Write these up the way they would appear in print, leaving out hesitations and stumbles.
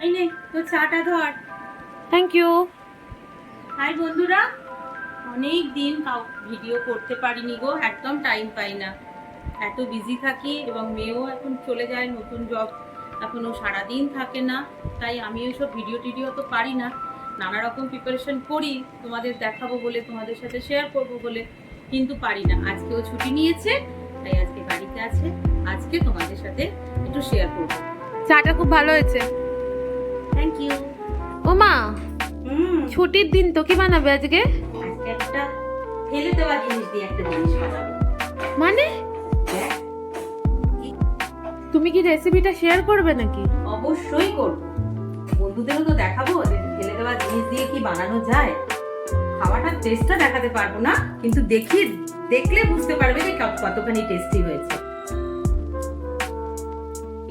এই নে তোর চাটা ধর। Thank you. হাই বন্ধুরা, অনেক দিন ভিডিও করতে পারিনি গো, একদম টাইম পাই না, এত বিজি থাকি এবং মেয়েও এখন চলে যায় নতুন জব, এখনও সারাদিন থাকে না, তাই আমি ওইসব ভিডিও টিডিও তো পারি না। নানা রকম প্রিপারেশন করি তোমাদের দেখাবো বলে, তোমাদের সাথে শেয়ার করবো বলে, কিন্তু পারি না। আজকেও ছুটি নিয়েছে, তাই আজকে বাড়িতে আছে, আজকে তোমাদের সাথে একটু শেয়ার করবো। চাটা খুব ভালো হয়েছে। Thank you. ও মা, হুম, ছুটির দিন তো কি বানাবে আজকে? আজকে একটা ফেলে দেওয়া জিনিস দিয়ে একটা জিনিস বানাবো। মানে দেখ, তুমি কি রেসিপিটা শেয়ার করবে নাকি? অবশ্যই করব, বন্ধুদেরও তো দেখাবো যে ফেলে দেওয়া জিনিস দিয়ে কি বানানো যায়। খাওয়াটার টেস্টটা দেখাতে পারবো না, কিন্তু দেখলে বুঝতে পারবে যে কতখানি টেস্টি হয়েছে।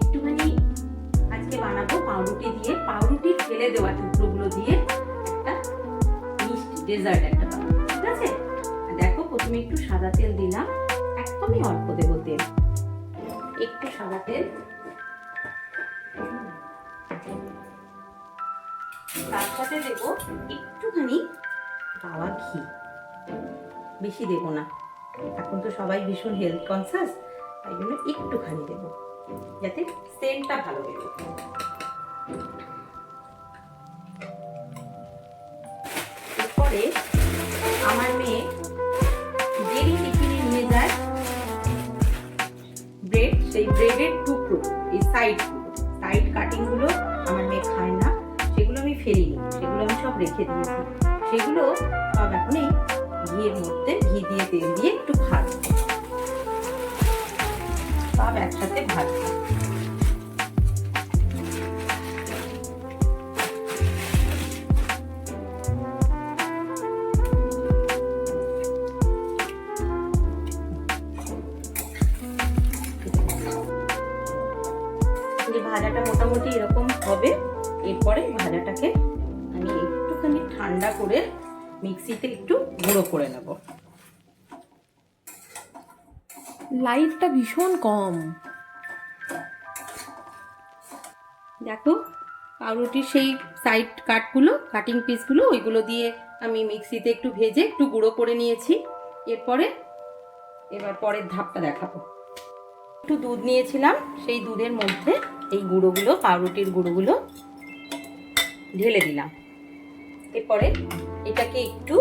একটুখানি আজকে বানাবো পাউরুটি দিয়ে, পাউরুটির ফেলে দেওয়া টুকরোগুলো দিয়ে একটা মিষ্টি ডেজার্ট একটা বানাবো, ঠিক আছে? আর দেখো, প্রথমে একটু সাদা তেল দিলাম, একদমই অল্প দেবো তেল, একটু সাদা তেল, তার সাথে দেবো একটুখানি গাওয়া ঘি, বেশি দেবো না, এখন তো সবাই ভীষণ হেলথ কনসিয়াস, তাই জন্য একটুখানি দেবো যাতে সেন্টটা ভালো বেরোয়। এরপরে আমার মেয়ে যেই টিফিনে নিয়ে যায় ব্রেড, সেই ব্রেডের টুকরো, এই সাইড কাটিং গুলো আমার মেয়ে খায় না, সেগুলো আমি ফেলিনি, সেগুলো আমি সব রেখে দিয়েছি, সেগুলো সব এখন এই ঘিয়ের মধ্যে ঘি দিয়ে তেল দিয়ে একটু ভাজবো, সব একসাথে ভাজবো। ভাজাটা মোটামুটি এরকম হবে। এরপরে ভাজাটাকে আমি একটুখানি ঠান্ডা করে মিক্সিতে একটু গুঁড়ো করে নেব। লাইটটা ভীষণ কম। দেখো, পাউরুটির সেই সাইড কাটিং পিসগুলো, ওইগুলো দিয়ে আমি মিক্সিতে একটু ভেজে একটু গুঁড়ো করে নিয়েছি। এবার পরের ধাপটা দেখাবো। একটু দুধ নিয়েছিলাম, সেই দুধের মধ্যে এই গুঁড়োগুলো, পাউরুটির গুঁড়োগুলো ঢেলে দিলাম। এরপরে এটাকে একটু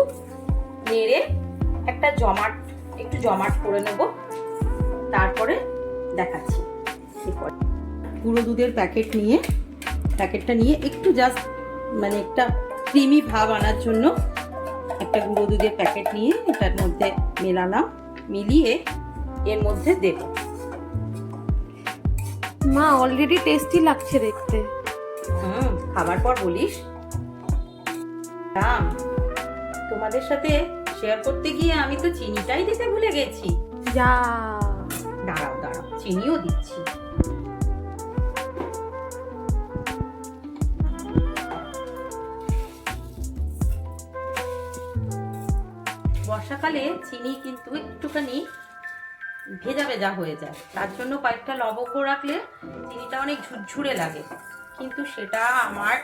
নেড়ে একটু জমাট করে নেব, তারপরে দেখাচ্ছি। এরপরে গুঁড়ো দুধের প্যাকেটটা নিয়ে একটু জাস্ট মানে একটা ক্রিমি ভাব আনার জন্য একটা গুঁড়ো দুধের প্যাকেট নিয়ে এটার মধ্যে মেলালাম, মিলিয়ে এর মধ্যে দেব। মা, অলরেডি টেস্টি লাগছে দেখতে। খাবার পর বলিস। তোমাদের সাথে শেয়ার করতে গিয়ে আমি তো চিনিটাই দিতে ভুলে গেছি। যা, দাঁড়াও চিনিও দিচ্ছি। বর্ষাকালে চিনি কিন্তু একটুখানি ভেজা ভেজা হয়ে যায়, তার জন্য কয়েকটা লবঙ্গ রাখলে চিনিটা অনেক ঝুরঝুরে লাগে, কিন্তু সেটা আমার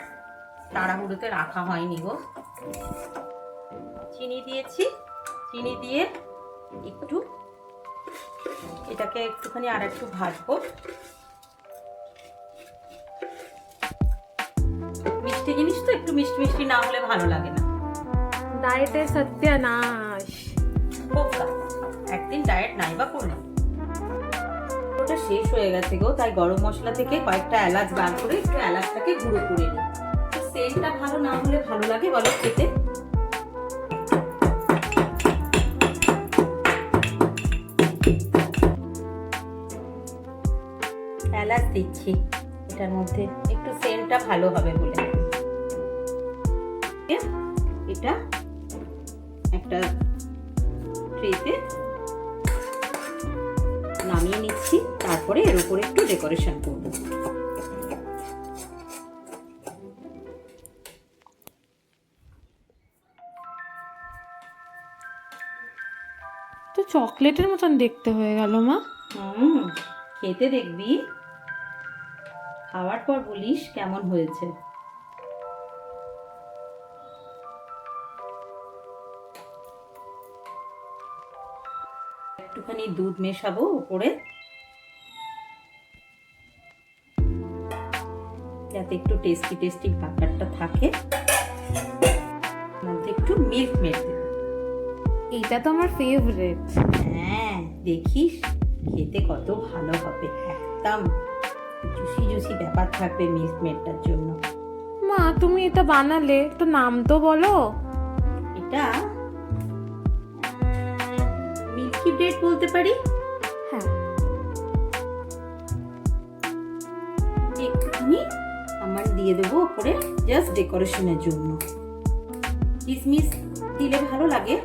তাড়াহুড়োতে রাখা হয়নি গো। চিনি দিয়েছি, চিনি দিয়ে একটু এটাকে একটুখানি আর একটু ভাজবো। মিষ্টি জিনিস তো একটু মিষ্টি মিষ্টি না হলে ভালো লাগে না। ডায়েটের সত্যানাশ। একদিন ডায়েট নাই বা করলাম, ওটা শেষ হয়ে গেছে গো, তাই গরম মশলা থেকে কয়েকটা এলাচ বার করে একটু এলাচটাকে গুঁড়ো করে নিই। সেন্টটা ভালো না হলে ভালো লাগে বলো খেতে? এলাচ দিচ্ছি এটার মধ্যে, একটু সেন্টটা ভালো হবে বলে। এটা একটা ট্রেতে নামিয়ে নিচ্ছি, তারপরে এর উপরে একটু ডেকোরেশন করব। তো চকলেটের মতন দেখতে হয়ে গেল মা। খেতে দেখবি খাওয়ার পর বলিস কেমন হয়েছে। একটুখানি দুধ মেশাবো উপরে, যাতে একটু টেস্টি টেস্টি ব্যাপারটা থাকে। মধ্যে একটু মিল্ক মেড দেবো। এইটা তো আমার ফেভারিট। হ্যাঁ, দেখিস খেতে কত ভালো হবে, একদম জুসি জুসি ব্যাপার থাকবে মিল্ক মেডটার জন্য। মা তুমি এটা বানালে তো নাম তো বলো। এটা মিল্কি ব্রেড বলতে পারি। হ্যাঁ, একটুখানি আমার দিয়ে দেবো উপরে, জাস্ট ডেকোরেশনের জন্য। কিশমিশ দিলে ভালো লাগে,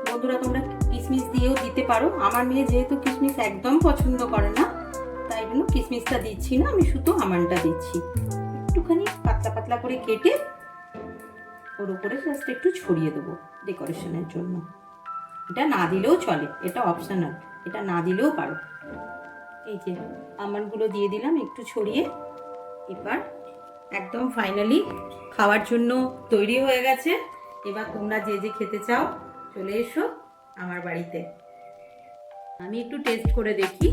বন্ধুরা তোমরা কিশমিশ দিয়েও দিতে পারো। আমার মেয়ে যেহেতু কিশমিশ একদম পছন্দ করে না, তাই জন্য কিশমিশটা দিচ্ছি না, আমি শুধু আমন্ডটা দিচ্ছি। একটুখানি পাতলা পাতলা করে কেটে ওর উপরে জাস্ট একটু ছড়িয়ে দেবো ডেকোরেশনের জন্য। এটা না দিলেও চলে, এটা অপশনাল, এটা না দিলেও পারো। এই যে আমন্ডগুলো দিয়ে দিলাম একটু ছড়িয়ে। এবার একদম ফাইনালি খাওয়ার জন্য তৈরি হয়ে গেছে। এবার তোমরা যে যে খেতে চাও চলে এসো আমার বাড়িতে। আমি একটু টেস্ট করে দেখি।